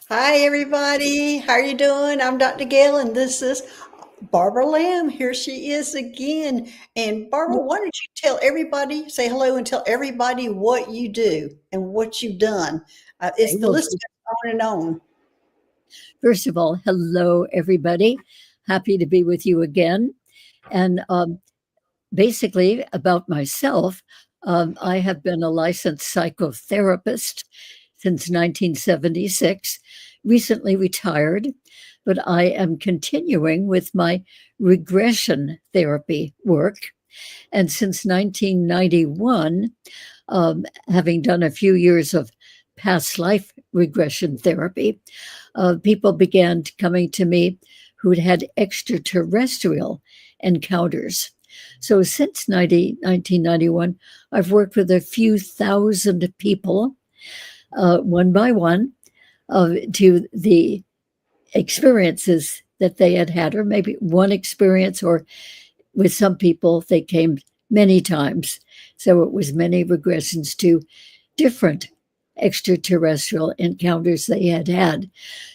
Hi, everybody. How are you doing? I'm Dr. Gail, and this is Barbara Lamb. Here she is again. And Barbara, why don't you tell everybody, say hello and tell everybody what you do and what you've done? Okay, It's the well, list goes on and on. first of all, hello, everybody. Happy to be with you again. And basically, about myself, I have been a licensed psychotherapist since 1976, recently retired, but I am continuing with my regression therapy work. And since 1991, having done a few years of past life regression therapy, people began coming to me who'd had extraterrestrial encounters. So since 1991, I've worked with a few thousand people, one by one, to the experiences that they had had, or maybe one experience, or with some people, they came many times. So it was many regressions to different extraterrestrial encounters they had had.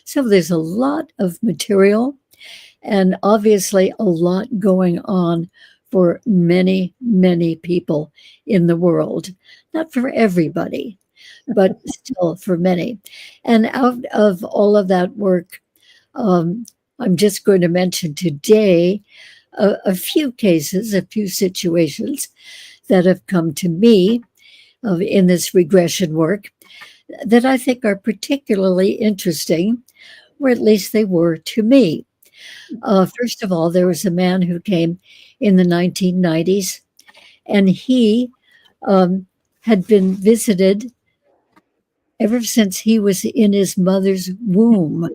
So there's a lot of material and obviously a lot going on for many, many people in the world. Not for everybody, but still for many. And out of all of that work, um, I'm just going to mention today a few cases, a few situations that have come to me in this regression work that I think are particularly interesting, or at least they were to me. First of all, there was a man who came in the 1990s, and he um, had been visited ever since he was in his mother's womb.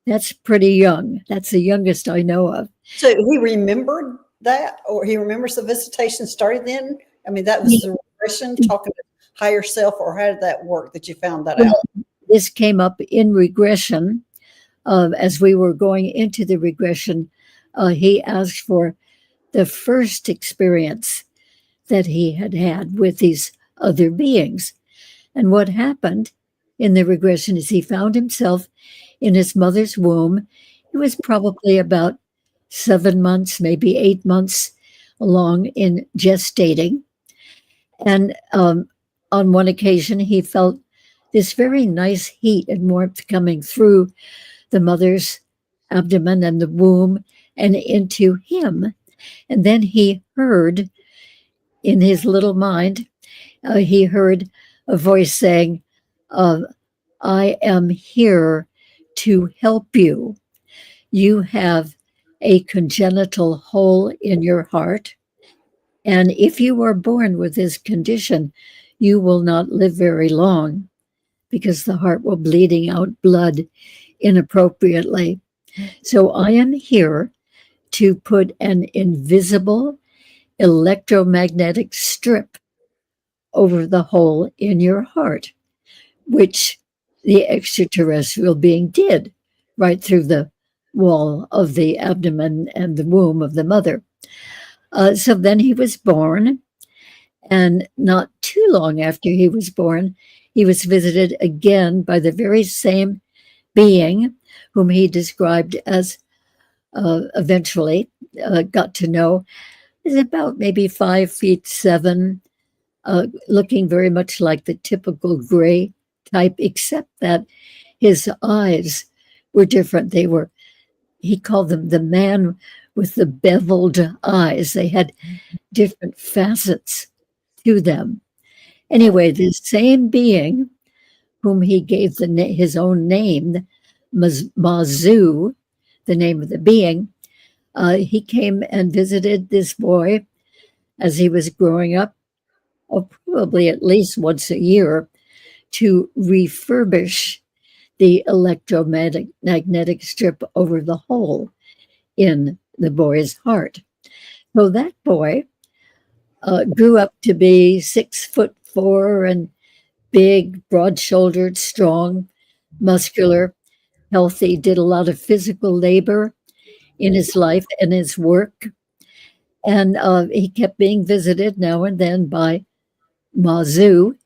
That's pretty young. That's the youngest I know of. So he remembered that, or he remembers the visitation started then? I mean, that was He, the regression, talking to higher self, or how did that work that you found that out? well, this came up in regression. As we were going into the regression, he asked for the first experience that he had had with these other beings. And what happened in the regression is he found himself in his mother's womb. He was probably about 7 months, maybe 8 months along in gestating. And on one occasion, he felt this very nice heat and warmth coming through the mother's abdomen and the womb and into him. And then he heard in his little mind, he heard a voice saying, uh, I am here to help you. You have a congenital hole in your heart. And if you are born with this condition, you will not live very long because the heart will bleeding out blood inappropriately. So I am here to put an invisible electromagnetic strip over the hole in your heart, which the extraterrestrial being did right through the wall of the abdomen and the womb of the mother. So then he was born, and not too long after he was born, he was visited again by the very same being whom he described as eventually got to know is about maybe 5'7", looking very much like the typical gray type, except that his eyes were different. He called them the man with the beveled eyes. They had different facets to them. Anyway, this same being whom he gave his own name, Mazu, the name of the being, he came and visited this boy as he was growing up, or probably at least once a year, to refurbish the electromagnetic strip over the hole in the boy's heart. So that boy grew up to be 6'4" and big, broad shouldered, strong, muscular, healthy, did a lot of physical labor in his life and his work. And he kept being visited now and then by Mazu,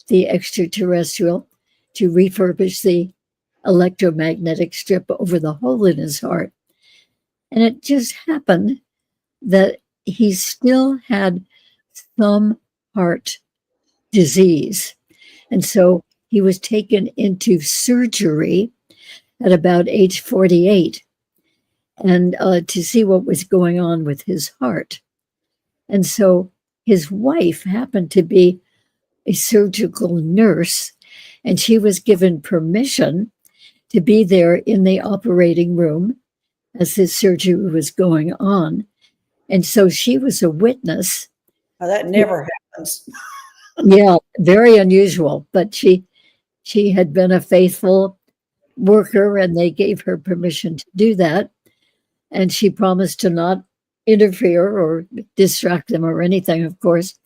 the extraterrestrial, to refurbish the electromagnetic strip over the hole in his heart. And it just happened that he still had some heart disease. And so he was taken into surgery at about age 48 and to see what was going on with his heart. And so his wife happened to be a surgical nurse, and she was given permission to be there in the operating room as his surgery was going on. And so she was a witness. Now, that never happens. Yeah, very unusual, but she had been a faithful worker and they gave her permission to do that. And she promised to not interfere or distract them or anything, of course.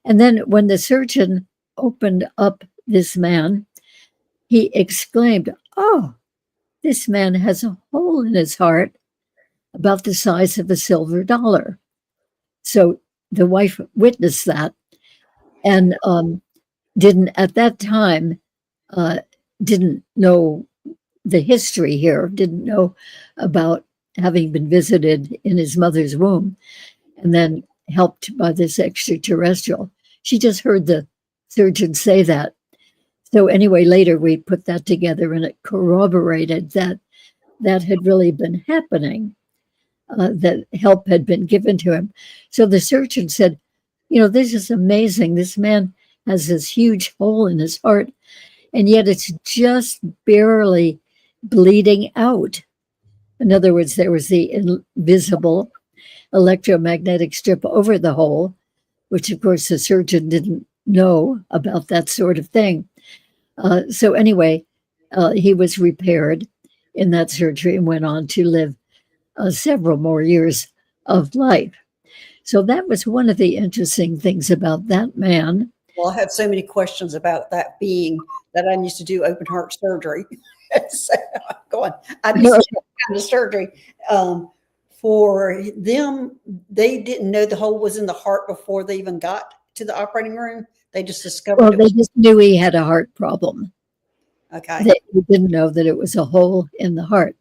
And then when the surgeon opened up this man, he exclaimed, "Oh, this man has a hole in his heart about the size of a silver dollar." So the wife witnessed that and didn't at that time didn't know the history here, didn't know about having been visited in his mother's womb and then helped by this extraterrestrial. She just heard the surgeon say that. So anyway, later we put that together and it corroborated that that had really been happening, that help had been given to him. So the surgeon said, this is amazing. This man has this huge hole in his heart, and yet it's just barely bleeding out. In other words, there was the invisible electromagnetic strip over the hole, which of course the surgeon didn't know about that sort of thing. So anyway, he was repaired in that surgery and went on to live several more years of life. So that was one of the interesting things about that man. Well, I have so many questions about that being that I used to do open heart surgery. So, go on. I used to do that kind of surgery. For them, they didn't know the hole was in the heart before they even got to the operating room. They just discovered Well, they just knew he had a heart problem. Okay. They didn't know that it was a hole in the heart.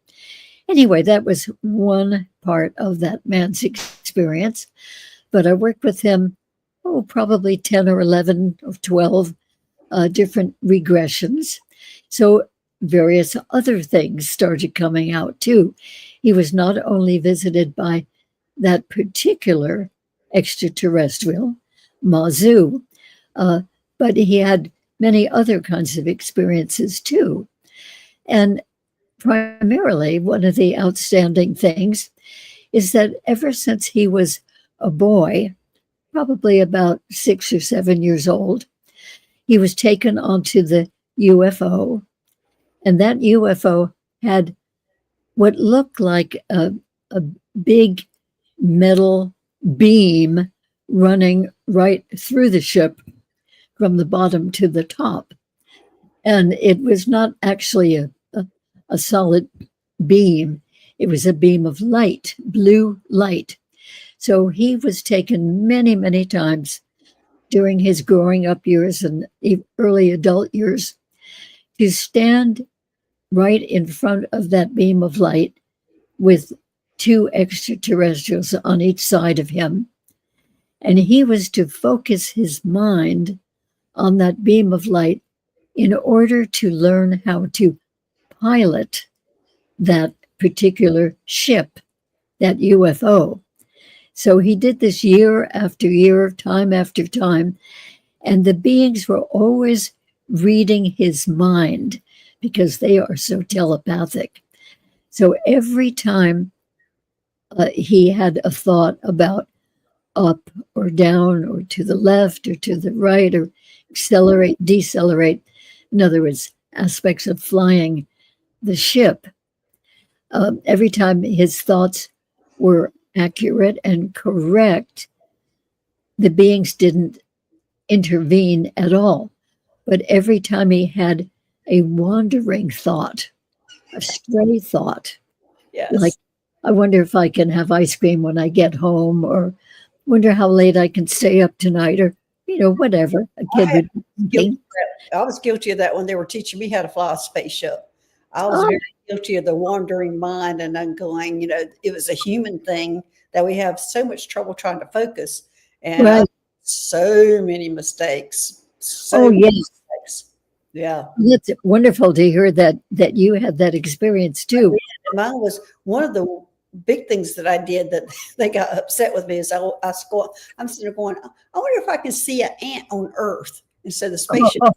Anyway, that was one part of that man's experience. But I worked with him, probably 10 or 11 or 12 different regressions. So various other things started coming out too. He was not only visited by that particular extraterrestrial, Mazu, but he had many other kinds of experiences too. And primarily, one of the outstanding things is that ever since he was a boy, probably about 6 or 7 years old, he was taken onto the UFO, and that UFO had what looked like a big metal beam running right through the ship from the bottom to the top. And it was not actually a solid beam. It was a beam of light, blue light. So he was taken many, many times during his growing up years and early adult years to stand right in front of that beam of light with two extraterrestrials on each side of him. And he was to focus his mind on that beam of light in order to learn how to pilot that particular ship, that UFO. So he did this year after year, time after time, and the beings were always reading his mind because they are so telepathic. So every time he had a thought about up or down or to the left or to the right or accelerate, decelerate, in other words, aspects of flying the ship, every time his thoughts were accurate and correct, the beings didn't intervene at all. But every time he had a wandering thought, a stray thought, like, Yes. I wonder if I can have ice cream when I get home, or wonder how late I can stay up tonight, or, whatever a kid would be thinking. I was guilty of that when they were teaching me how to fly a spaceship. I was Oh, very guilty of the wandering mind, and I'm going, it was a human thing that we have so much trouble trying to focus. And I right. so many mistakes, so Oh, many yes. mistakes. Yeah. It's wonderful to hear that you had that experience too. And mine was one of the big things that I did that they got upset with me is I'm sitting there going, I wonder if I can see an ant on Earth instead of the spaceship. Oh,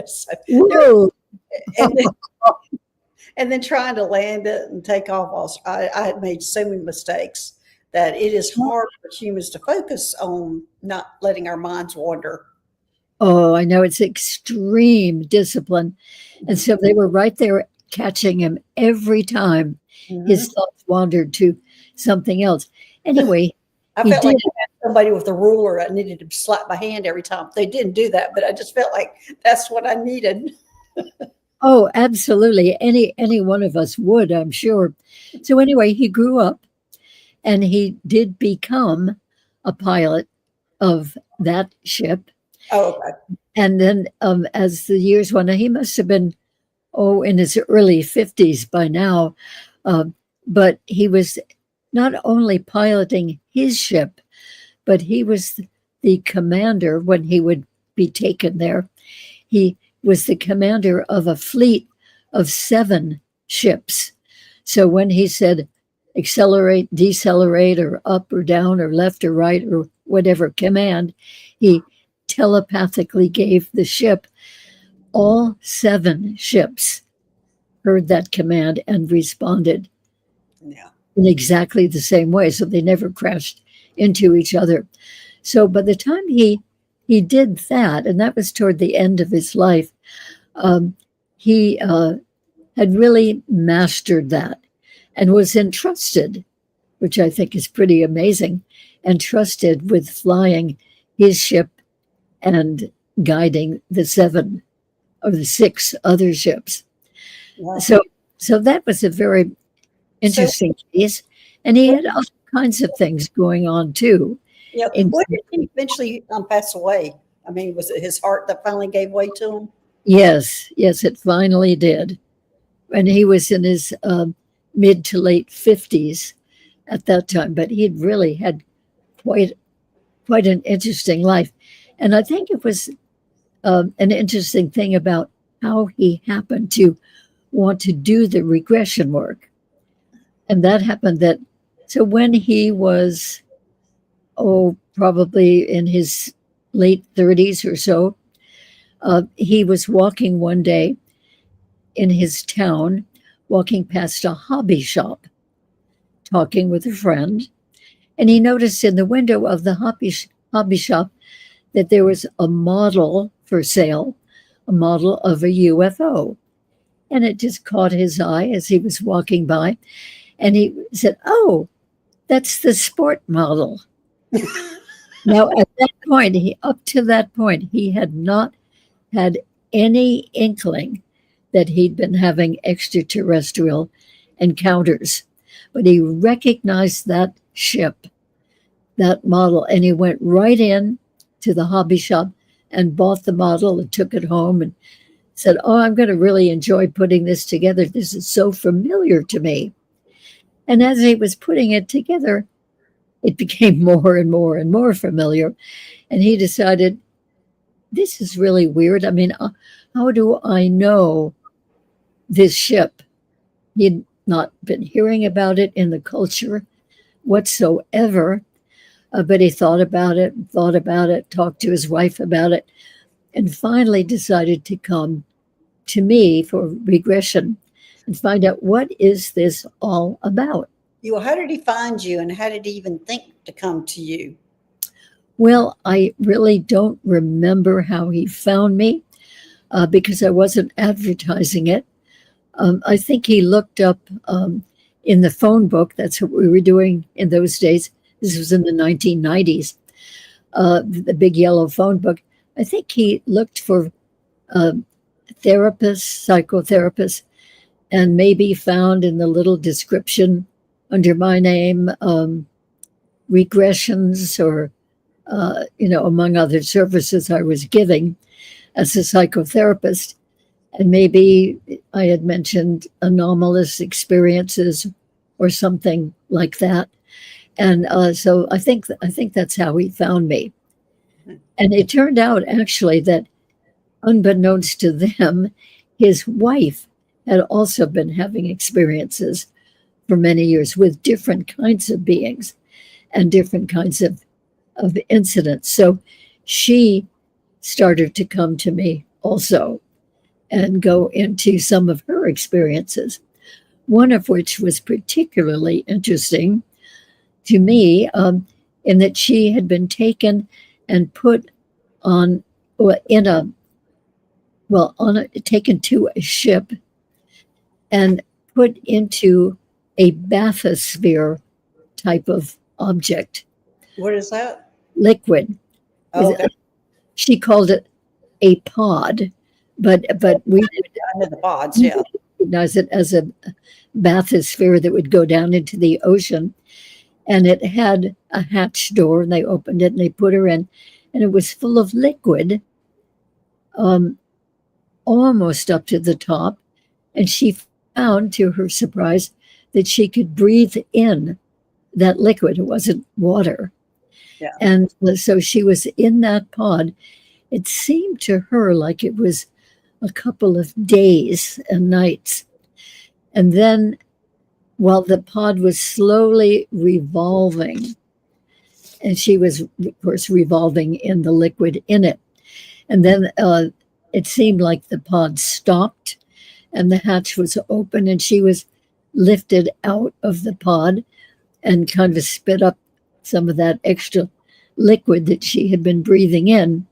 So there, whoa. and then trying to land it and take off. I had made so many mistakes that it is hard for humans to focus on not letting our minds wander. Oh, I know it's extreme discipline. And so they were right there catching him every time his Mhm. thoughts wandered to something else. Anyway, I he felt like did. I had somebody with a ruler. I needed to slap my hand every time. They didn't do that, but I just felt like that's what I needed. Oh, absolutely. Any one of us would, I'm sure. So anyway, he grew up and he did become a pilot of that ship. Oh, okay. And then as the years went on, he must have been, in his early 50s by now. Um, but he was not only piloting his ship, but he was the commander when he would be taken there. He was the commander of a fleet of 7 ships. So when he said accelerate, decelerate, or up or down, or left or right, or whatever command, he telepathically gave the ship. All 7 ships heard that command and responded Yeah. in exactly the same way. So they never crashed into each other. So by the time he did that, and that was toward the end of his life, he had really mastered that and was entrusted, which I think is pretty amazing, entrusted with flying his ship and guiding the 7 or the 6 other ships. Yeah. So so that was a very So, interesting case, and he what, had all kinds of things going on too. In what did he eventually pass away? I mean, was it his heart that finally gave way to him? Yes, yes, it finally did. And he was in his mid to late 50s at that time, but he'd really had quite quite an interesting life. And I think it was an interesting thing about how he happened to want to do the regression work. And that happened that, so when he was, probably in his late 30s or so, he was walking one day in his town, walking past a hobby shop, talking with a friend. And he noticed in the window of the hobby shop that there was a model for sale, a model of a UFO. And it just caught his eye as he was walking by. And he said, "Oh, that's the sport model." Now, at that point, up to that point, he had not had any inkling that he'd been having extraterrestrial encounters. But he recognized that ship, that model, and he went right in to the hobby shop and bought the model and took it home and said, "Oh, I'm going to really enjoy putting this together. This is so familiar to me." And as he was putting it together, it became more and more and more familiar. And he decided, this is really weird. I mean, how do I know this ship? He'd not been hearing about it in the culture whatsoever, but he thought about it, talked to his wife about it, and finally decided to come to me for regression and find out, what is this all about? How did he find you, and how did he even think to come to you? Well, I really don't remember how he found me because I wasn't advertising it. I think he looked up in the phone book. That's what we were doing in those days. This was in the 1990s, the big yellow phone book. I think he looked for uh, therapists, psychotherapists, and maybe found in the little description under my name regressions or, among other services I was giving as a psychotherapist. And maybe I had mentioned anomalous experiences or something like that. And so I think that's how he found me. And it turned out actually that, unbeknownst to them, his wife had also been having experiences for many years with different kinds of beings and different kinds of incidents. So she started to come to me also and go into some of her experiences, one of which was particularly interesting to me, in that she had been taken and put on, well, in a, well, taken to a ship and put into a bathysphere type of object, What is that? liquid. Oh, okay. She called it a pod, but we I know the pods, yeah. recognize it as a bathysphere that would go down into the ocean. And it had a hatch door, and they opened it and they put her in, and it was full of liquid, um, almost up to the top. And she found, to her surprise, that she could breathe in that liquid. It wasn't water. Yeah. And so she was in that pod. It seemed to her like it was a couple of days and nights. And then, while the pod was slowly revolving, and she was, of course, revolving in the liquid in it. And then it seemed like the pod stopped and the hatch was open, and she was lifted out of the pod and kind of spit up some of that extra liquid that she had been breathing in,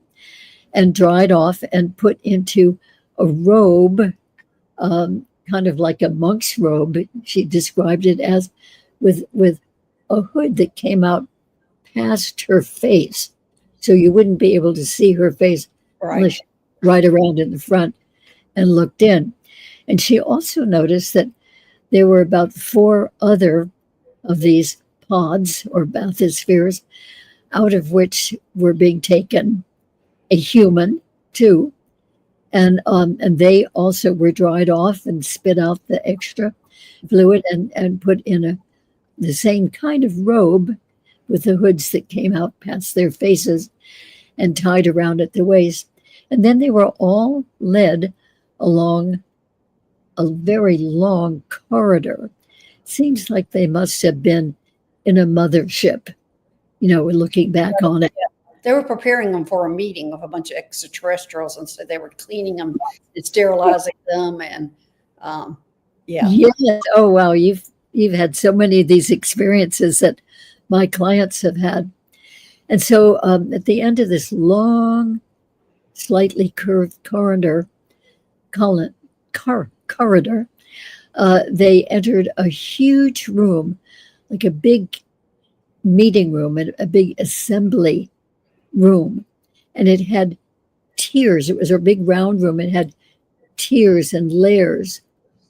and dried off and put into a robe, kind of like a monk's robe, she described it as, with a hood that came out past her face. So you wouldn't be able to see her face unless Right. you right around in the front and looked in. And she also noticed that there were about 4 other of these pods or bathyspheres, out of which were being taken a human too, and they also were dried off and spit out the extra fluid and put in the same kind of robe with the hoods that came out past their faces and tied around at the waist. And then they were all led along a very long corridor. Seems like they must have been in a mothership, looking back on it. They were preparing them for a meeting of a bunch of extraterrestrials, and so they were cleaning them and sterilizing them, and yeah. Yes. Oh wow, you've had so many of these experiences that my clients have had. And so at the end of this long, slightly curved corridor, they entered a huge room, like a big meeting room, and a big assembly room. And it had tiers. It was a big round room. It had tiers and layers,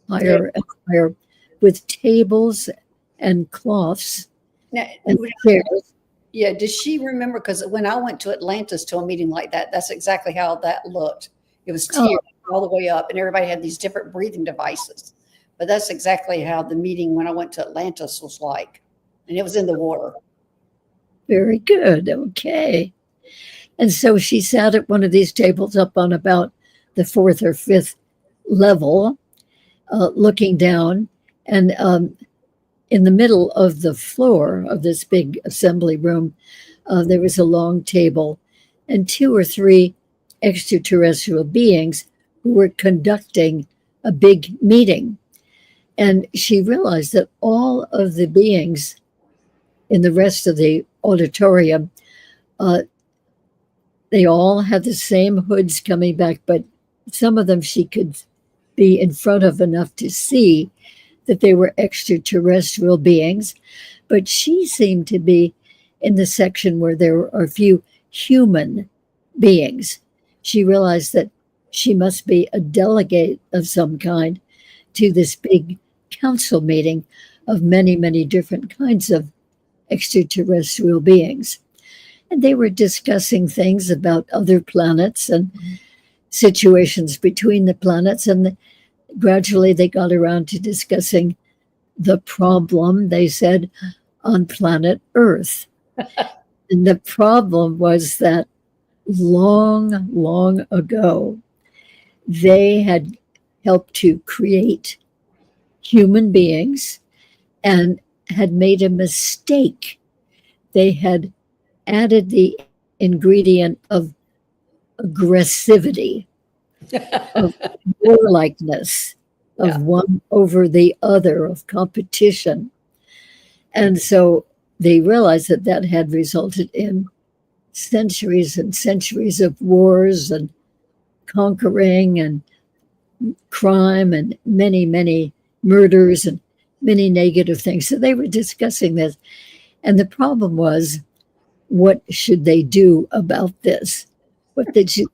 higher and higher, with tables and cloths Now, and chairs. yeah, does she remember? Because when I went to Atlantis to a meeting like that, that's exactly how that looked. It was Oh, tiered all the way up, and everybody had these different breathing devices. But that's exactly how the meeting when I went to Atlantis was like, and it was in the water. very good. Okay. And so she sat at one of these tables up on about the 4th or 5th level, looking down. And in the middle of the floor of this big assembly room, there was a long table and 2 or 3 extraterrestrial beings who were conducting a big meeting. And she realized that all of the beings in the rest of the auditorium, they all had the same hoods coming back, but some of them she could be in front of enough to see that they were extraterrestrial beings. But she seemed to be in the section where there were a few human beings. She realized that she must be a delegate of some kind to this big council meeting of many, many different kinds of extraterrestrial beings. And they were discussing things about other planets, and situations between the planets, and gradually they got around to discussing the problem, they said, on planet Earth. And the problem was that long, long ago, they had helped to create human beings and had made a mistake. They had added the ingredient of aggressivity, of warlikeness, Yeah. of one over the other, of competition. And so they realized that that had resulted in centuries and centuries of wars and conquering and crime and many, many murders and many negative things. So they were discussing this. And the problem was, what should they do about this?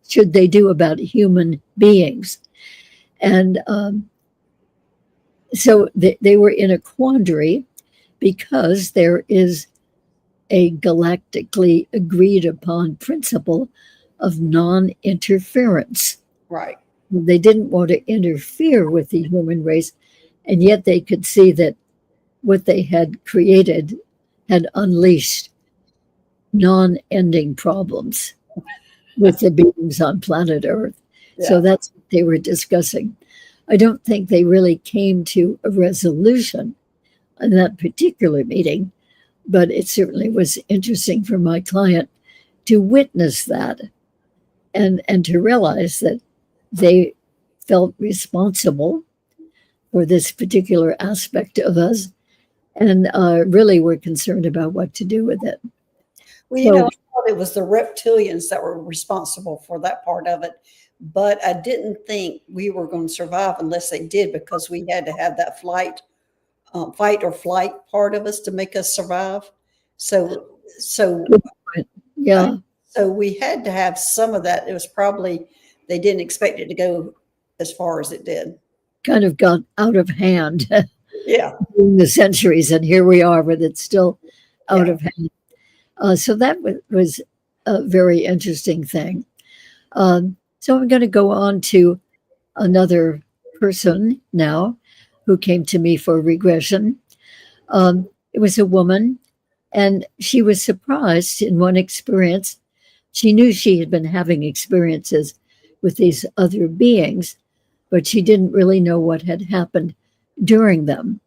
Should they do about human beings? And so they were in a quandary because there is a galactically agreed upon principle of non-interference. Right. They didn't want to interfere with the human race, and yet they could see that what they had created had unleashed non-ending problems with the beings on planet Earth. Yeah. So that's what they were discussing. I don't think they really came to a resolution in that particular meeting, but it certainly was interesting for my client to witness that and to realize that they felt responsible for this particular aspect of us and really were concerned about what to do with it. Well, So, I thought it was the reptilians that were responsible for that part of it, but I didn't think we were going to survive unless they did, because we had to have that fight or flight part of us to make us survive. So, yeah, so we had to have some of that. It was probably they didn't expect it to go as far as it did. kind of got out of hand Yeah, in the centuries, and here we are, but it's still out yeah. of hand. So that was a very interesting thing. So I'm going to go on to another person now who came to me for regression. It was a woman, and she was surprised in one experience. She knew she had been having experiences with these other beings, but she didn't really know what had happened during them.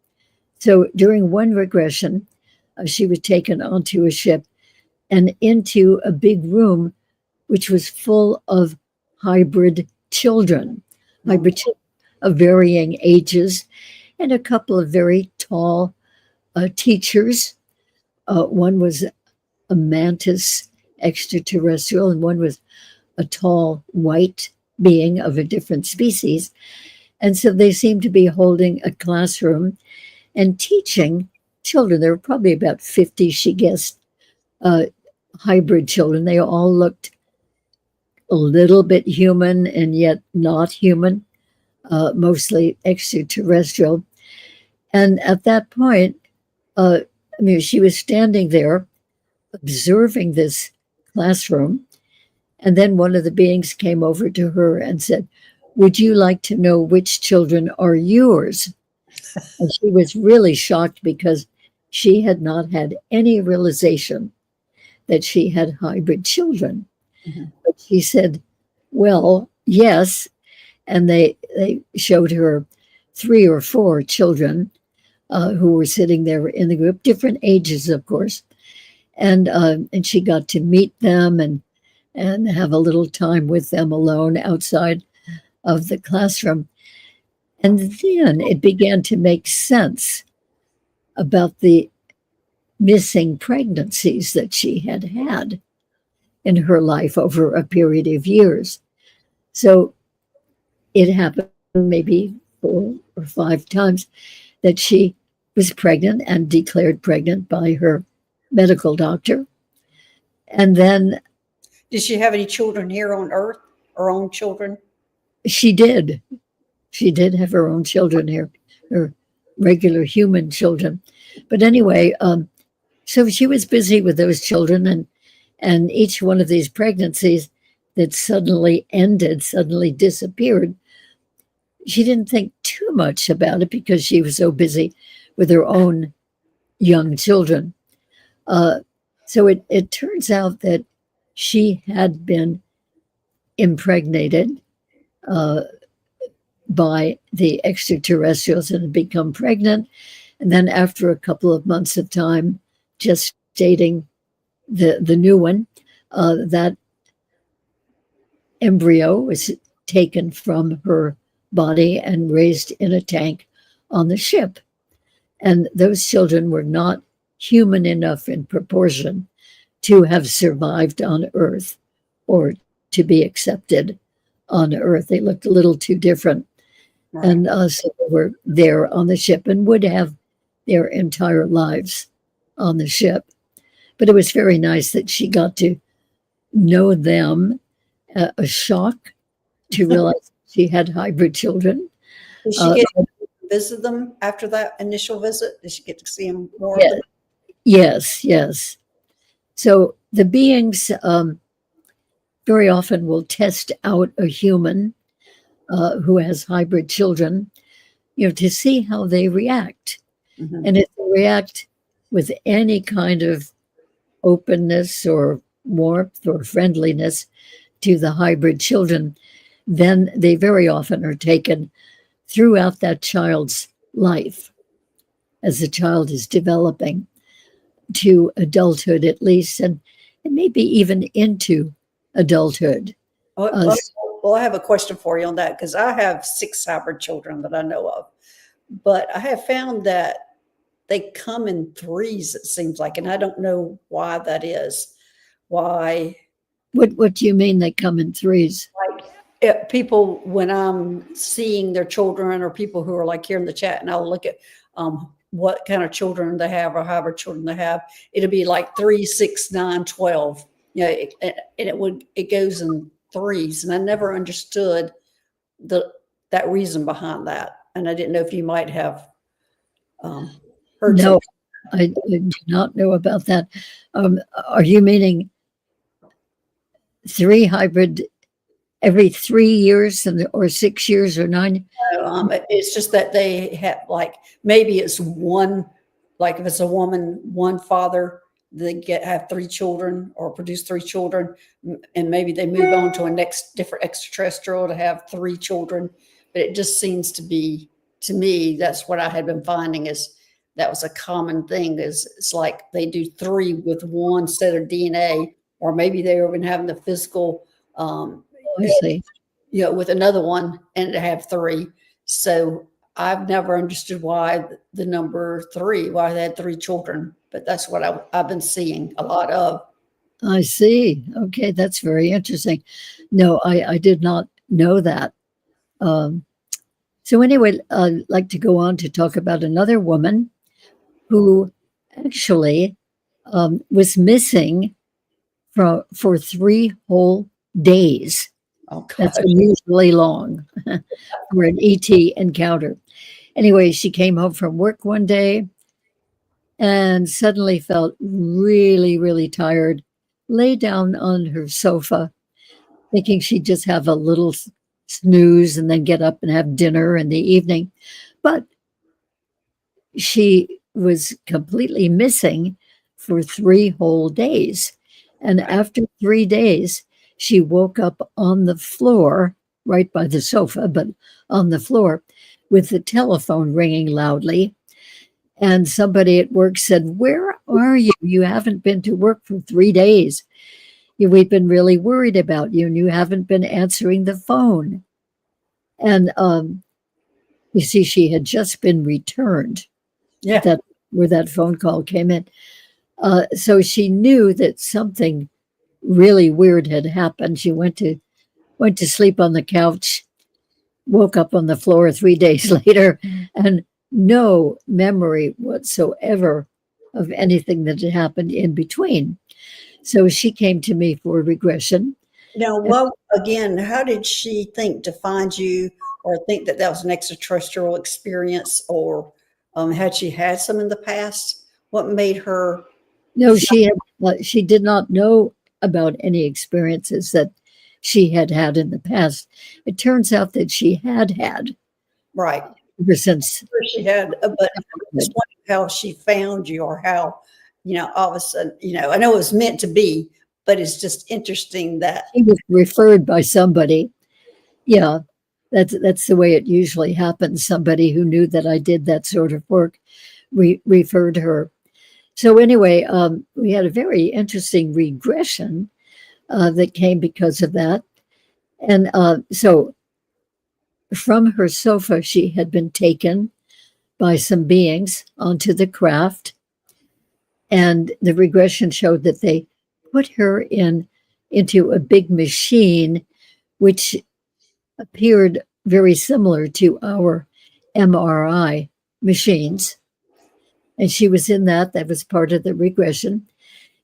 So during one regression, she was taken onto a ship and into a big room, which was full of hybrid children, hybrid children of varying ages, and a couple of very tall teachers. One was a mantis extraterrestrial, and one was a tall white being of a different species. And so they seemed to be holding a classroom and teaching children. There were probably about 50, she guessed, hybrid children. They all looked a little bit human and yet not human, mostly extraterrestrial. And at that point, she was standing there observing this classroom. And then one of the beings came over to her and said, "Would you like to know which children are yours?" And she was really shocked because she had not had any realization that she had hybrid children. Mm-hmm. But she said, "Well, yes." And they showed her 3 or 4 children who were sitting there in the group, different ages, of course. And she got to meet them and have a little time with them alone outside of the classroom. And then it began to make sense about the missing pregnancies that she had had in her life over a period of years. So it happened maybe 4 or 5 times that she was pregnant and declared pregnant by her medical doctor. And then Did she have any children here on Earth? Her own children? she did. She did have her own children here, her regular human children. But anyway, so she was busy with those children, and each one of these pregnancies that suddenly ended, suddenly disappeared, she didn't think too much about it because she was so busy with her own young children. Uh, so it turns out that she had been impregnated uh, by the extraterrestrials and had become pregnant. And then after a couple of months of time gestating the new one, that embryo was taken from her body and raised in a tank on the ship. And those children were not human enough in proportion to have survived on Earth or to be accepted on Earth. They looked a little too different. Right. And so they were there on the ship and would have their entire lives on the ship. But it was very nice that she got to know them, a shock to realize she had hybrid children. Did she Uh, get to visit them after that initial visit? Did she get to see them more of yeah, them? yes, yes. So the beings very often will test out a human who has hybrid children, to see how they react. Mhm. And if they react with any kind of openness or warmth or friendliness to the hybrid children, then they very often are taken throughout that child's life as the child is developing to adulthood, at least, and maybe even into adulthood. Well, Uh, well, well, I have a question for you on that because I have 6 hybrid children that I know of, but I have found that they come in threes, it seems like, and I don't know why that is. Why, what do you mean they come in threes? like, people, when I'm seeing their children or people who are like here in the chat, and I'll look at what kind of children they have or hybrid children they have, it'll be like 3, 6, 9, 12. You know, and it goes in threes, and I never understood the that reason behind that, and I didn't know if you might have heard No, something. I do not know about that. Are you meaning three hybrid every 3 years or 6 years or nine? It's just that they have like maybe it's one, like if it's a woman, one father, they have 3 children or produce 3 children, and maybe they move on to a next different extraterrestrial to have 3 children. But it just seems to be, to me, that's what I had been finding is that was a common thing. Is it's like they do 3 with one set of DNA, or maybe they're even having the physical I see. with another one and to have 3. So I've never understood why the number 3, why they had 3 children, but that's what I've been seeing a lot of. I see. Okay, that's very interesting. No, I did not know that. Um, so anyway, I'd like to go on to talk about another woman who actually was missing for 3 whole days. Oh That's gosh. unusually long for an ET encounter. Anyway, she came home from work one day and suddenly felt really, really tired, lay down on her sofa, thinking she'd just have a little snooze and then get up and have dinner in the evening. But she was completely missing for 3 whole days. And after 3 days, she woke up on the floor, right by the sofa, but on the floor, with the telephone ringing loudly. And somebody at work said, "Where are you? You haven't been to work for 3 days. We've been really worried about you, and you haven't been answering the phone." And you see, she had just been returned Yeah. that where that phone call came in. So she knew that something really weird had happened. She went to sleep on the couch, woke up on the floor 3 days later, and no memory whatsoever of anything that had happened in between. So she came to me for regression. Now, And what again? How did she think to find you, or think that that was an extraterrestrial experience, or had she had some in the past? What made her? no, she did not know about any experiences that she had had in the past. It turns out that she had Right. ever since Sure she had, but I just childhood. wondered how she found you or how, all of a sudden, I know it was meant to be, but it's just interesting that, She was referred by somebody. Yeah, that's the way it usually happens. Somebody who knew that I did that sort of work referred her. So anyway, we had a very interesting regression that came because of that. And so from her sofa, she had been taken by some beings onto the craft. And the regression showed that they put her into a big machine, which appeared very similar to our MRI machines. And she was in that. That was part of the regression.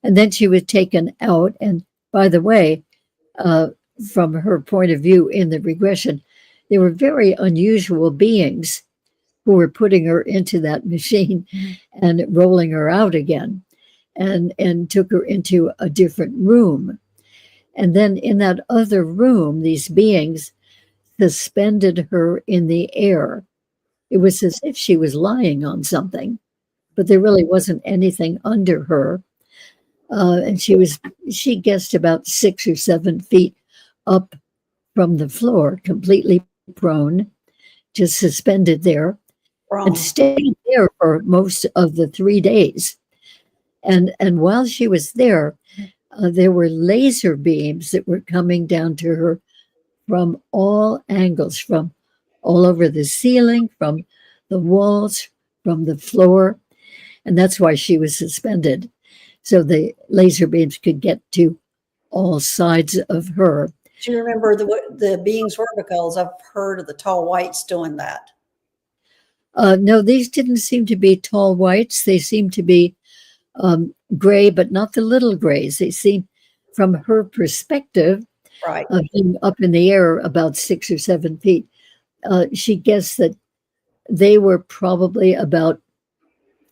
And then she was taken out. And by the way, uh, from her point of view in the regression, they were very unusual beings who were putting her into that machine and rolling her out again and took her into a different room. And then in that other room, these beings suspended her in the air. It was as if she was lying on something, but there really wasn't anything under her. And she guessed about 6 or 7 feet up from the floor, completely prone, just suspended there, and wrong. stayed there for most of the 3 days. And while she was there were laser beams that were coming down to her from all angles, from all over the ceiling, from the walls, from the floor. And that's why she was suspended. So the laser beams could get to all sides of her. Do you remember the beings were? Because I've heard of the tall whites doing that. No, these didn't seem to be tall whites. They seemed to be gray, but not the little grays. They seemed, from her perspective, Right. being up in the air about 6 or 7 feet, she guessed that they were probably about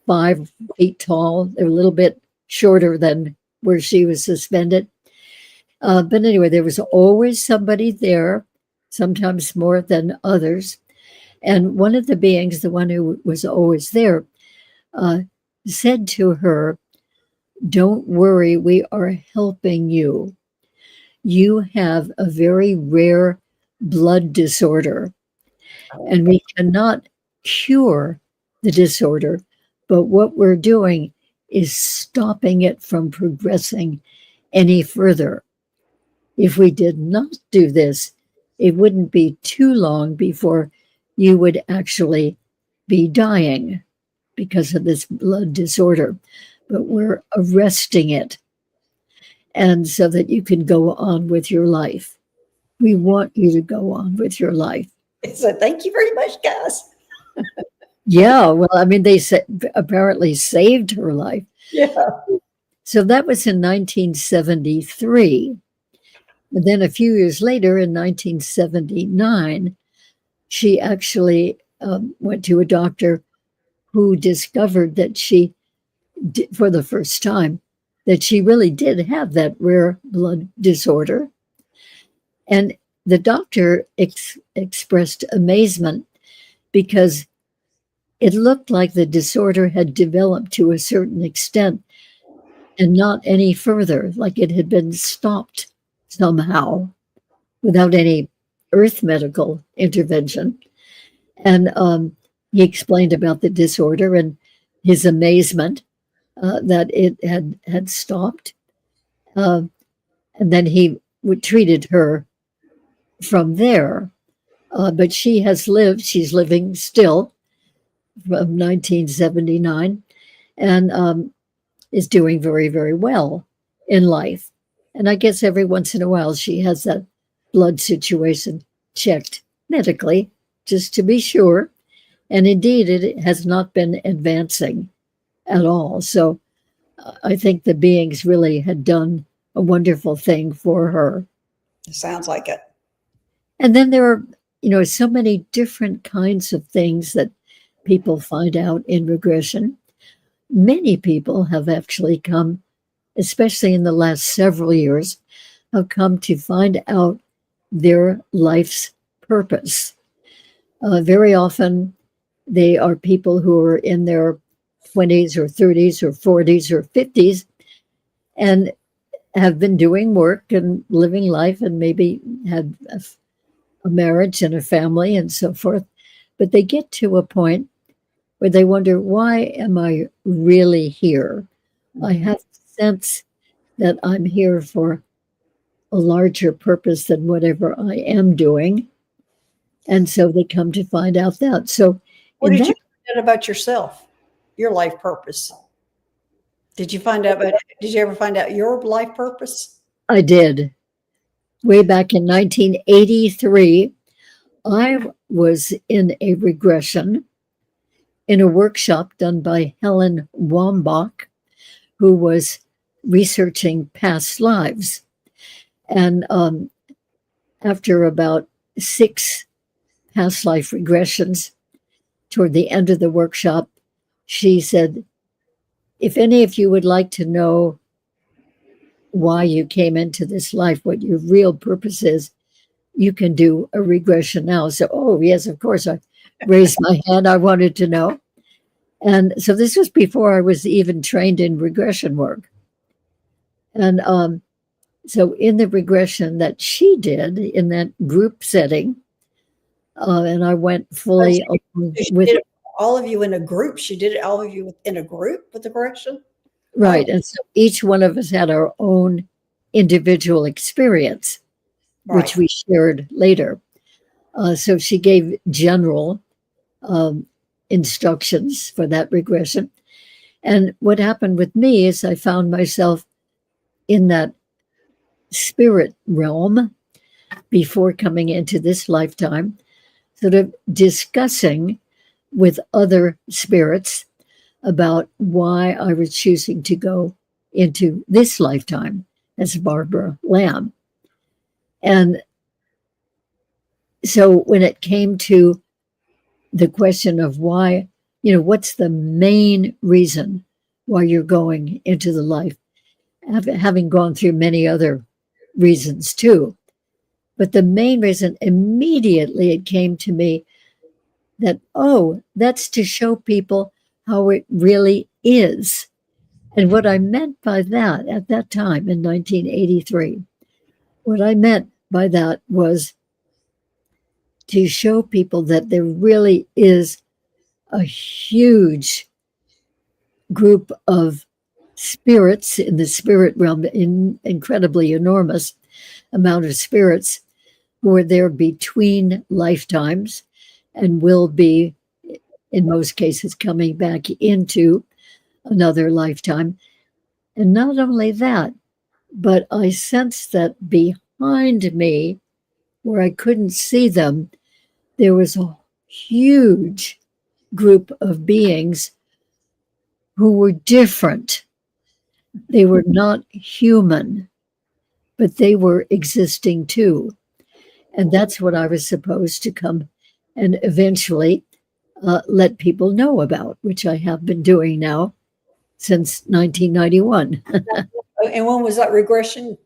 5 feet tall. They're a little bit shorter than where she was suspended. But anyway, there was always somebody there, sometimes more than others. And one of the beings, the one who was always there, said to her, "Don't worry, we are helping you. You have a very rare blood disorder, and we cannot cure the disorder, but what we're doing is stopping it from progressing any further. If we did not do this, it wouldn't be too long before you would actually be dying because of this blood disorder, but we're arresting it, and so that you can go on with your life. We want you to go on with your life." So thank you very much, guys. Yeah, well, I mean, they apparently saved her life. Yeah. So that was in 1973. And then a few years later, in 1979, she actually went to a doctor who discovered that she, for the first time, that she really did have that rare blood disorder. And the doctor expressed amazement because it looked like the disorder had developed to a certain extent and not any further, like it had been stopped somehow without any earth medical intervention. And he explained about the disorder and his amazement that it had stopped. And then he treated her from there. But she has lived, she's living still from 1979, and is doing very, very well in life. And I guess every once in a while she has that blood situation checked medically, just to be sure. And indeed, it has not been advancing at all. So I think the beings really had done a wonderful thing for her. Sounds like it. And then there are, so many different kinds of things that people find out in regression. Many people have actually come, especially in the last several years, have come to find out their life's purpose. Very often, they are people who are in their 20s or 30s or 40s or 50s and have been doing work and living life and maybe had a marriage and a family and so forth. But they get to a point where they wonder, why am I really here? I have a sense that I'm here for a larger purpose than whatever I am doing. And so they come to find out that. So What in did you that, find out about yourself, your life purpose? Did you find out about, did you ever find out your life purpose? I did. Way back in 1983, I was in a regression in a workshop done by Helen Wambach, who was researching past lives. And after about 6 past life regressions, toward the end of the workshop, she said, if any of you would like to know why you came into this life, what your real purpose is, you can do a regression now. So, oh, yes, of course, I raised my hand. I wanted to know. And so this was before I was even trained in regression work. And so in the regression that she did in that group setting, and I went Oh, fully she with, did it all of you in a group. She did it all of you in a group with the correction. right. Oh, And so each one of us had our own individual experience, which right. we shared later. So she gave general um, instructions for that regression. And what happened with me is I found myself in that spirit realm before coming into this lifetime, sort of discussing with other spirits about why I was choosing to go into this lifetime as Barbara Lamb. And so when it came to the question of why, what's the main reason why you're going into the life, having gone through many other reasons too. But the main reason, immediately it came to me that, oh, that's to show people how it really is. And what I meant by that at that time in 1983, what I meant by that was to show people that there really is a huge group of spirits in the spirit realm, incredibly enormous amount of spirits who are there between lifetimes and will be, in most cases, coming back into another lifetime. And not only that, but I sensed that behind me, where I couldn't see them, there was a huge group of beings who were different. They were not human, but they were existing too. And that's what I was supposed to come and eventually let people know about, which I have been doing now since 1991. And when was that regression?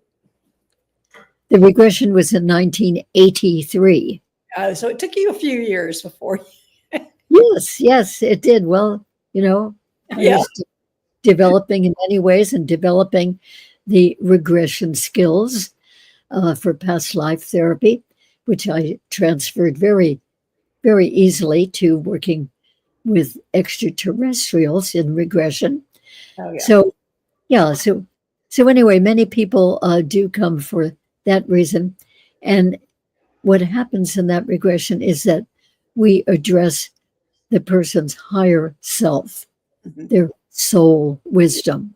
The regression was in 1983. So it took you a few years before. Yes, yes, it did. Well, I Yeah. was developing in many ways and developing the regression skills for past life therapy, which I transferred very, very easily to working with extraterrestrials in regression. Oh, yeah. So, yeah, so anyway, many people do come for that reason. And what happens in that regression is that we address the person's higher self, their soul wisdom,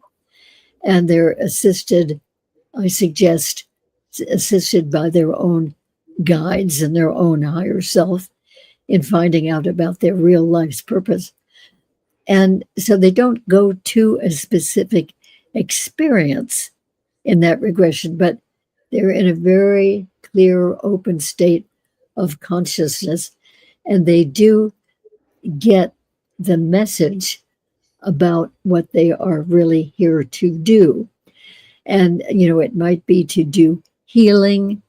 and they're assisted, I suggest, assisted by their own guides and their own higher self in finding out about their real life's purpose. And so they don't go to a specific experience in that regression, but they're in a very clear, open state of consciousness, and they do get the message about what they are really here to do. And, it might be to do healing,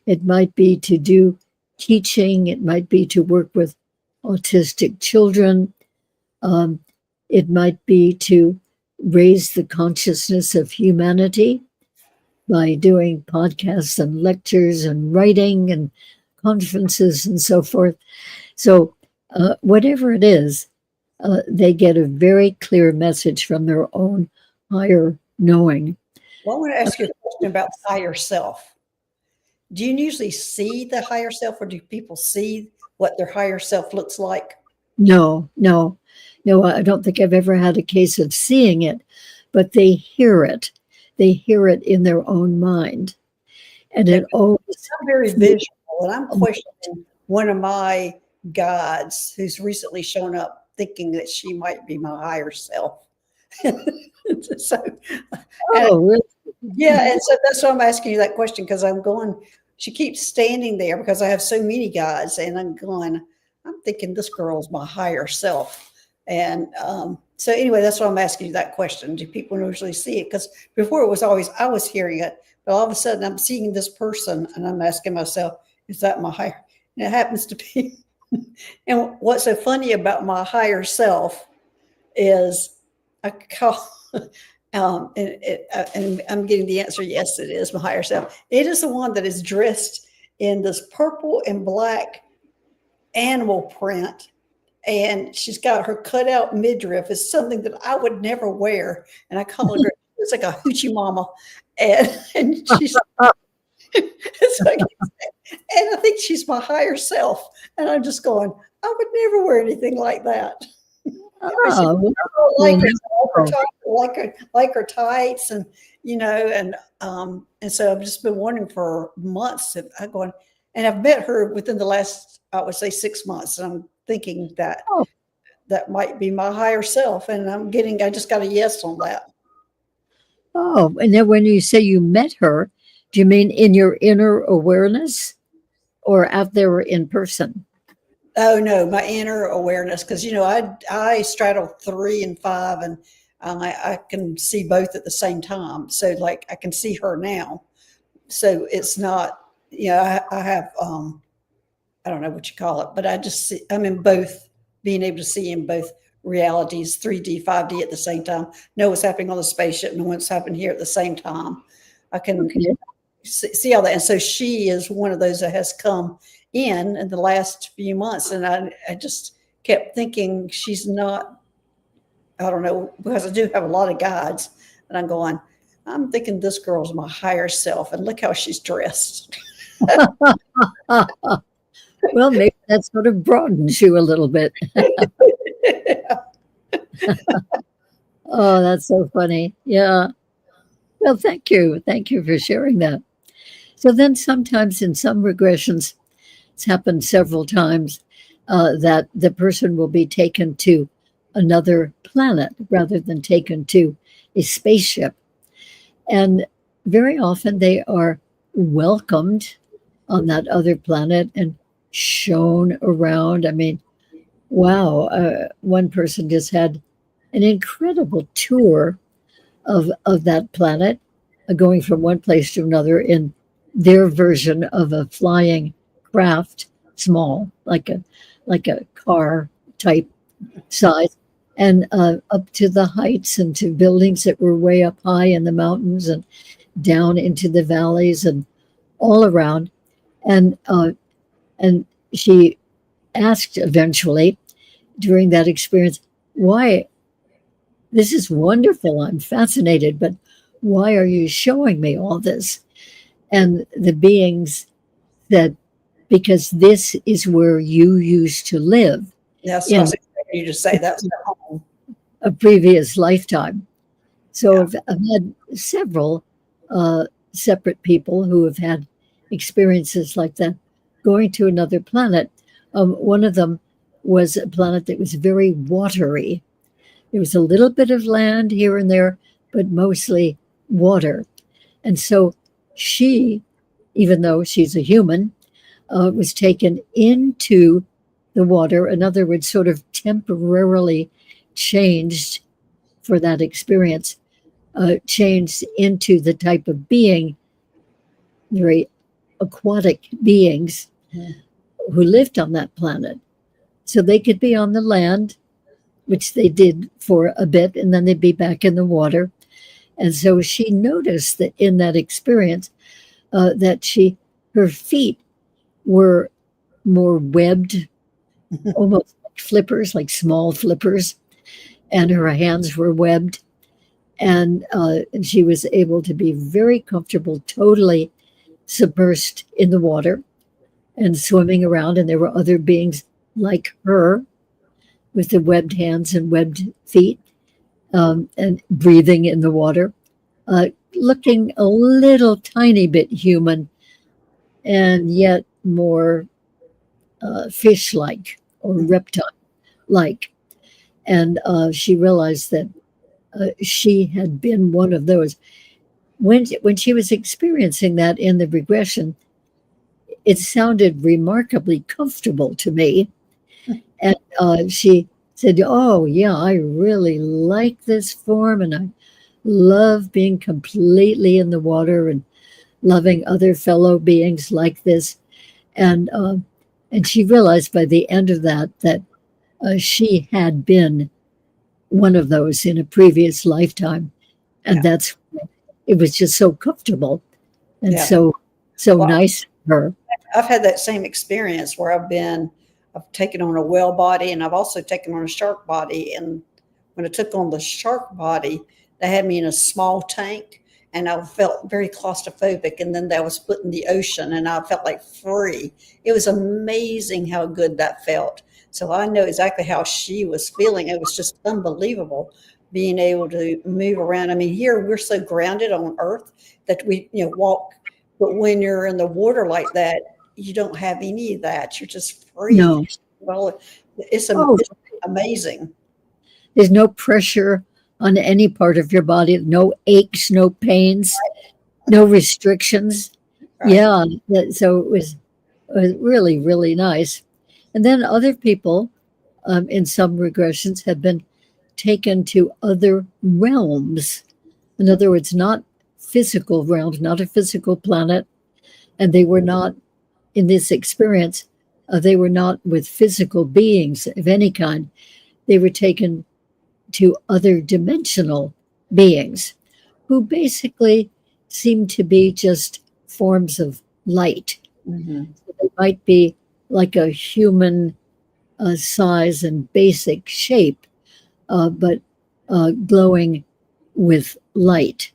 It might be to do teaching. It might be to work with autistic children. Um, it might be to raise the consciousness of humanity by doing podcasts and lectures and writing and conferences and so forth. So, whatever it is, they get a very clear message from their own higher knowing. Well, I want to ask you a question about higher self. Do you usually see the higher self, or do people see what their higher self looks like? No, no, no, I don't think I've ever had a case of seeing it, but they hear it. They hear it in their own mind. And Okay, it always, I'm very visual, and I'm questioning one of my guides who's recently shown up thinking that she might be my higher self. So, and oh, really? yeah, and so that's why I'm asking you that question, because I'm going, she keeps standing there because I have so many guides, and I'm going, I'm thinking this girl's my higher self. And so anyway, that's why I'm asking you that question. Do people usually see it? Because before it was always, I was hearing it, but all of a sudden I'm seeing this person and I'm asking myself, is that my higher? And it happens to be. And what's so funny about my higher self is I call, and I'm getting the answer, yes, it is my higher self. It is the one that is dressed in this purple and black animal print, and she's got her cutout midriff is something that I would never wear, and I call her, it's like a hoochie mama, and she's it's like, and I think she's my higher self, and I'm just going, I would never wear anything like that. Oh, Like her, well, like her tights, and and so I've just been wondering for months if I'm going, and I've met her within the last, I would say, 6 months, and I'm thinking that oh, that might be my higher self, and I just got a yes on that. oh. And then when you say you met her, do you mean in your inner awareness or out there in person? Oh no, my inner awareness, because I straddle 3 and 5, and I can see both at the same time. So like I can see her now. So it's not, I have I don't know what you call it, but I'm in both, being able to see in both realities, 3D, 5D at the same time, know what's happening on the spaceship and what's happening here at the same time. I can Okay. see all that. And so she is one of those that has come in the last few months. And I just kept thinking she's not, I don't know, because I do have a lot of guides, and I'm thinking this girl's my higher self, and look how she's dressed. Well, maybe that sort of broadens you a little bit. Oh, that's so funny. Yeah. Well, thank you. Thank you for sharing that. So then sometimes in some regressions, it's happened several times, that the person will be taken to another planet rather than taken to a spaceship. And very often they are welcomed on that other planet and shown around. I mean, wow, one person just had an incredible tour of that planet, going from one place to another in their version of a flying craft, small, like a car type size, and up to the heights and to buildings that were way up high in the mountains and down into the valleys and all around. And she asked eventually during that experience, why, this is wonderful, I'm fascinated, but why are you showing me all this? And the beings said, because this is where you used to live Yes, I in was expecting you to say that's her home. a previous lifetime. So Yeah. I've had several separate people who have had experiences like that going to another planet. One of them was a planet that was very watery. There was a little bit of land here and there, but mostly water. And so she, even though she's a human, was taken into the water. In other words, sort of temporarily changed for that experience, changed into the type of being, very aquatic beings Mhm. who lived on that planet. So they could be on the land, which they did for a bit, and then they'd be back in the water. And so she noticed that in that experience, that her feet were more webbed, almost like flippers, like small flippers, and her hands were webbed. And she was able to be very comfortable, totally submersed in the water and swimming around. And there were other beings like her with the webbed hands and webbed feet, and breathing in the water, looking a little tiny bit human and yet more fish like or reptile like. And she realized that she had been one of those. When she was experiencing that in the regression, it sounded remarkably comfortable to me. And she said, "Oh, yeah, I really like this form, and I love being completely in the water and loving other fellow beings like this." And she realized by the end of that she had been one of those in a previous lifetime, and Yeah. that's it was just so comfortable and Yeah. so Well, nice for her. I've had that same experience where I've taken on a whale body and I've also taken on a shark body. And when I took on the shark body, they had me in a small tank and I felt very claustrophobic. And then I was put in the ocean and I felt like free. It was amazing how good that felt. So I know exactly how she was feeling. It was just unbelievable being able to move around. I mean, here we're so grounded on earth that we, walk. But when you're in the water like that, you don't have any of that. You're just free. No. Well, Oh, it's amazing. there's no pressure on any part of your body, no aches, no pains, no restrictions. Right. Yeah, so it was really, really nice. And then other people, in some regressions, have been taken to other realms. In other words, not physical realms, not a physical planet, and they were not in this experience. They were not with physical beings of any kind. They were taken to other dimensional beings who basically seem to be just forms of light. Hmm. They might be like a human size and basic shape, but glowing with light.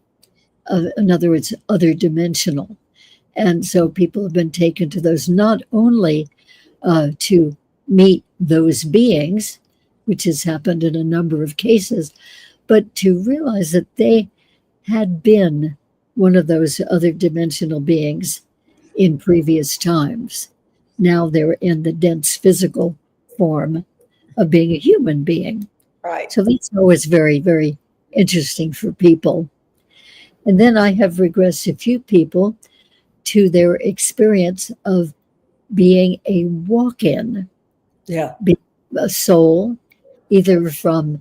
In other words, other dimensional. And so people have been taken to those not only to meet those beings, which has happened in a number of cases, but to realize that they had been one of those other dimensional beings in previous times. Now they're in the dense physical form of being a human being. Right. So that's always very, very interesting for people. And then I have regressed a few people to their experience of being a walk in, Yeah. a soul, either from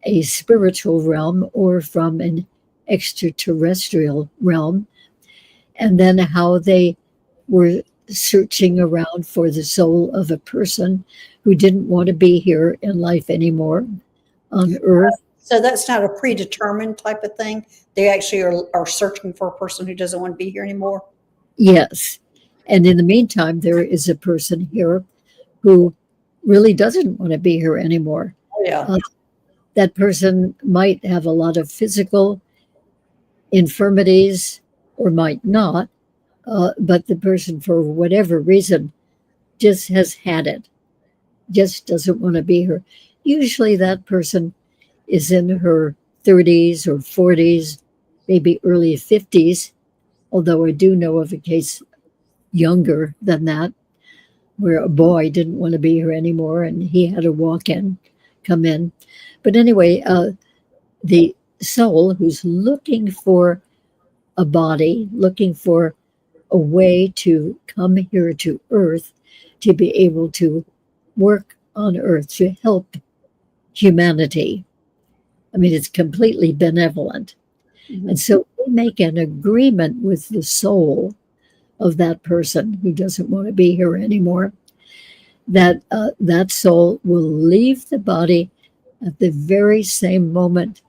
a spiritual realm or from an extraterrestrial realm, and then how they were searching around for the soul of a person who didn't want to be here in life anymore on Earth. So that's not a predetermined type of thing. They actually are searching for a person who doesn't want to be here anymore. Yes. And in the meantime, there is a person here who really doesn't want to be here anymore. Oh, yeah. Uh, that person might have a lot of physical infirmities or might not, but the person, for whatever reason, just has had it, just doesn't want to be here. Usually that person is in her 30s or 40s, maybe early 50s, although I do know of a case younger than that, where a boy didn't want to be here anymore and he had a walk in, come in. But anyway, the soul who's looking for a body, looking for a way to come here to Earth to be able to work on Earth to help humanity. I mean, it's completely benevolent. Mhm. And so they make an agreement with the soul of that person who doesn't want to be here anymore, that that soul will leave the body at the very same moment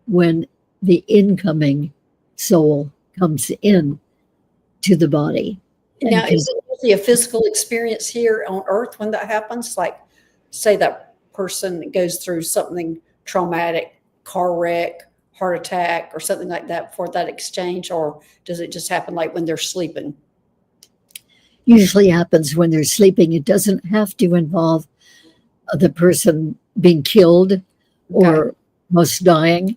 when the incoming soul comes in to the body and Now, can. is it usually a physical experience here on Earth when that happens? Like, say that person goes through something traumatic, car wreck, heart attack, or something like that before that exchange, or does it just happen like when they're sleeping? Usually happens when they're sleeping. It doesn't have to involve the person being killed Okay. or most dying.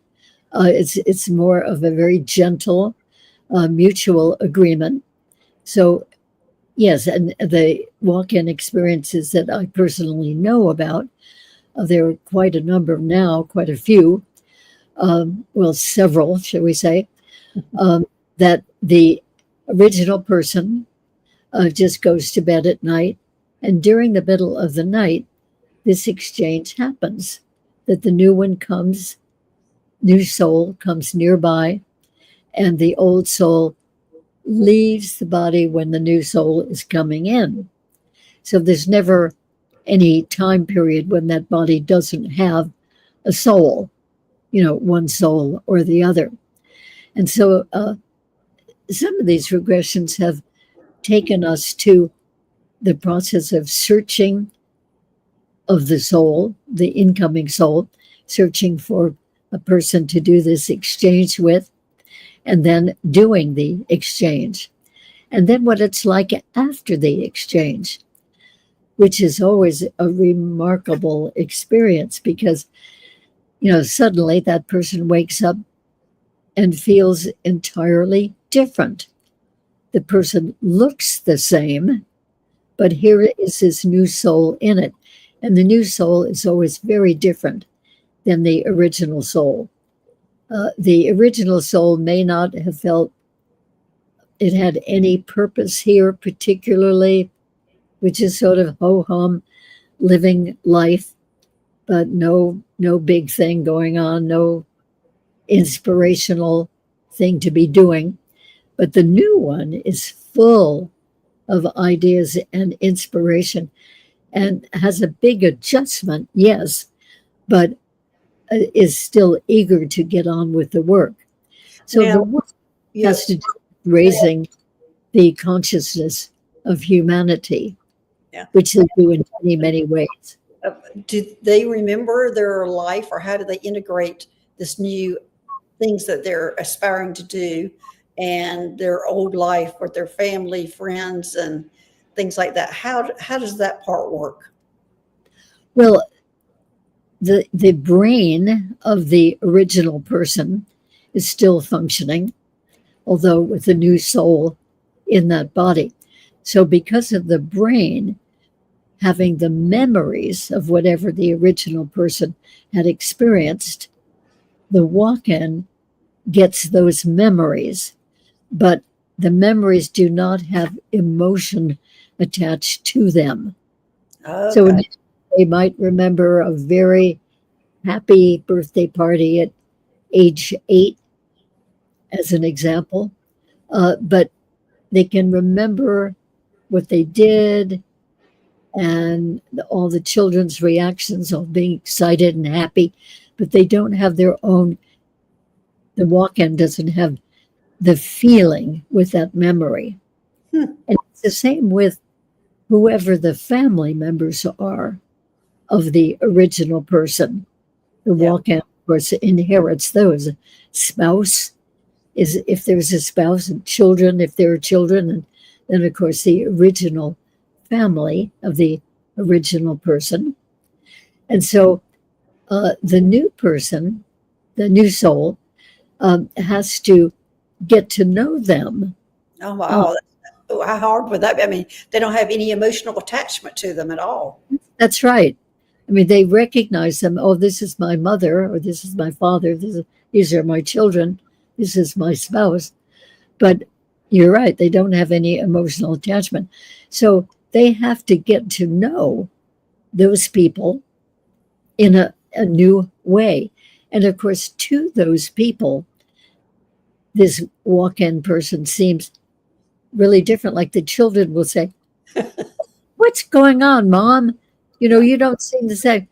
It's more of a very gentle mutual agreement. So yes, and the walk-in experiences that I personally know about, there are quite a number now, quite a few, well, several, shall we say, um, that the original person just goes to bed at night, and during the middle of the night, this exchange happens. That the new one comes, new soul comes nearby, and the old soul leaves the body when the new soul is coming in. So there's never any time period when that body doesn't have a soul, one soul or the other. And so some of these regressions have taken us to the process of searching of the soul, the incoming soul, searching for a person to do this exchange with, and then doing the exchange. And then what it's like after the exchange, which is always a remarkable experience because, suddenly that person wakes up and feels entirely different. The person looks the same, but here is this new soul in it. And the new soul is always very different than the original soul. The original soul may not have felt it had any purpose here, particularly, which is sort of ho hum living life, but no big thing going on, no inspirational thing to be doing. But the new one is full of ideas and inspiration and has a big adjustment, yes, but is still eager to get on with the work. So the Now, work yeah, has to do with raising the consciousness of humanity, yeah. which they do in many, many ways. Uh, do they remember their life, or how do they integrate this new things that they're aspiring to do and their old life with their family, friends, and things like that? How does that part work? Well, the brain of the original person is still functioning, although with a new soul in that body. So because of the brain having the memories of whatever the original person had experienced, the walk-in gets those memories, but the memories do not have emotion attached to them. So Okay. they might remember a very happy birthday party at age 8, as an example, but they can remember what they did and all the children's reactions of being excited and happy, but they don't have their own, the walk in doesn't have the feeling with that memory. Hmm. And it's the same with whoever the family members are of the original person. The Yeah. walk in, of course, inherits those. Spouse is if there's a spouse, and children if there are children, and then, of course, the original family of the original person. And so the new person, the new soul, has to get to know them. Oh, Uh, wow. How hard would that be? I mean, they don't have any emotional attachment to them at all. that's right. I mean, they recognize them. Oh, this is my mother, or this is my father. These are my children. This is my spouse. But you're right, they don't have any emotional attachment. So they have to get to know those people in a new way. And of course, to those people, this walk in person seems really different. Like the children will say, "What's going on, Mom? Yeah, You don't seem the same."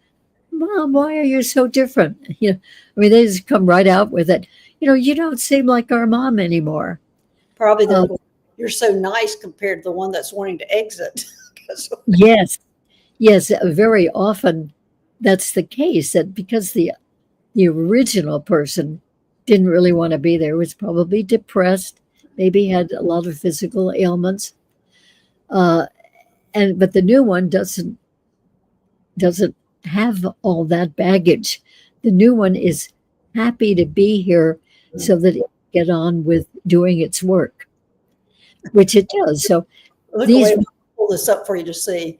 Mom, why are you so different? I mean, they just come right out with it. You don't seem like our mom anymore. probably they're Uh, going, you're so nice compared to the one that's wanting to exit. 'Cause- yes, yes, very often that's the case. That because the original person didn't really want to be there, was probably depressed, maybe had a lot of physical ailments, uh, and but the new one doesn't have all that baggage. The new one is happy to be here so that it can get on with doing its work, which it does. So Look away, these, I'll pull this up for you to see.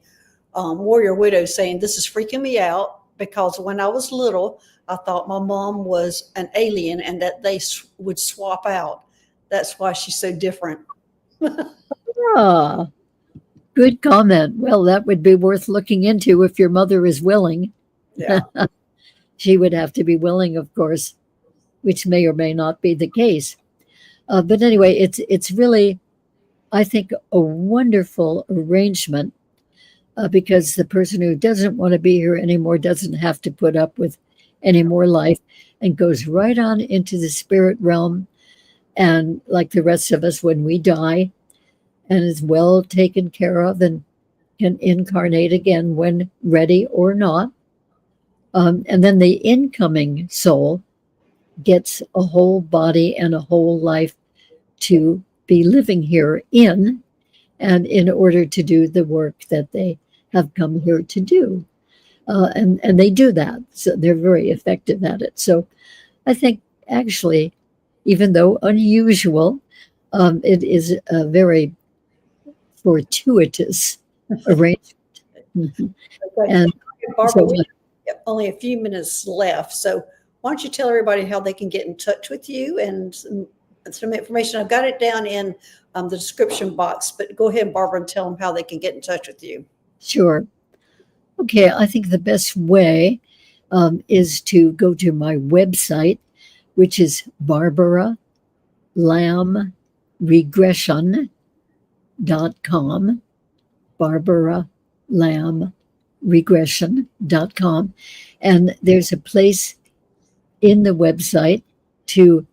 Warrior Widow saying, "This is freaking me out because when I was little, I thought my mom was an alien and that they would swap out. That's why she's so different." ah, good comment. Well, that would be worth looking into if your mother is willing. Yeah. She would have to be willing, of course, which may or may not be the case. But anyway, it's really, I think, a wonderful arrangement because the person who doesn't want to be here anymore doesn't have to put up with any more life and goes right on into the spirit realm. And like the rest of us, when we die, and is well taken care of and can incarnate again when ready or not. And then the incoming soul gets a whole body and a whole life to be living here in, and in order to do the work that they have come here to do. And they do that. So they're very effective at it. So I think actually, even though unusual, it is a very fortuitous arrangement. Mhm. Okay. And Barbara, so, we have only a few minutes left. So why don't you tell everybody how they can get in touch with you and some information. I've got it down in the description box, but go ahead, Barbara, and tell them how they can get in touch with you. sure. Okay, I think the best way is to go to my website, which is Barbara Lamb Regression.com. Barbara Lamb Regression.com. And there's a place in the website to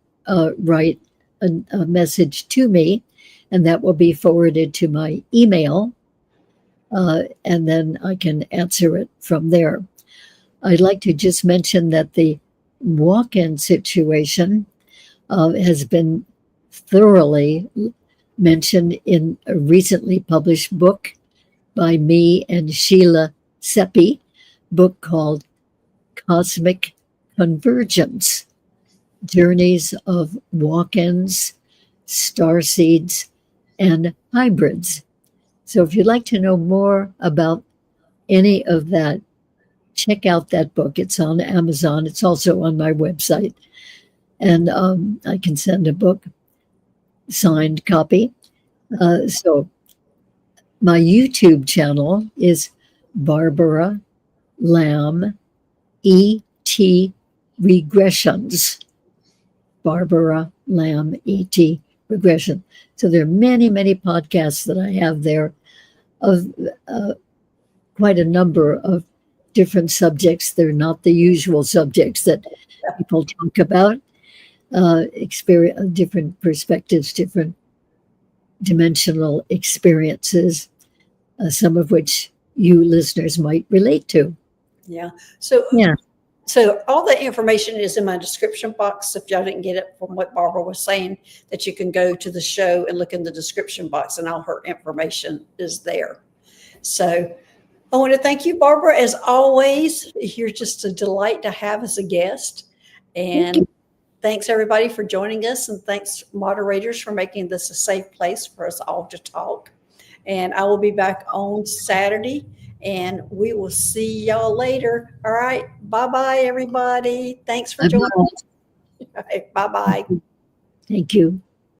write a message to me, and that will be forwarded to my email, and then I can answer it from there. I'd like to just mention that the walk in situation has been thoroughly mentioned in a recently published book by me and Sheila Seppi, book called Cosmic Convergence: Journeys of Walk-ins, Starseeds, and Hybrids. So if you'd like to know more about any of that, check out that book. It's on Amazon. It's also on my website. And I can send a book signed copy. So my YouTube channel is Barbara Lamb ET Regressions. Barbara Lamb ET Regression. So there are many, many podcasts that I have there of quite a number of different subjects. They're not the usual subjects that people talk about. Experience, different perspectives, different dimensional experiences, some of which you listeners might relate to. Yeah. So Yeah, So all the information is in my description box. If y'all didn't get it from what Barbara was saying, that you can go to the show and look in the description box, and all her information is there. So I want to thank you, Barbara. As always, you're just a delight to have as a guest. thank you. And thanks everybody for joining us, and thanks moderators for making this a safe place for us all to talk. And I will be back on Saturday, and we will see y'all later. All right. Bye bye, everybody. Thanks for joining. Bye-bye. All right, bye bye. Thank you.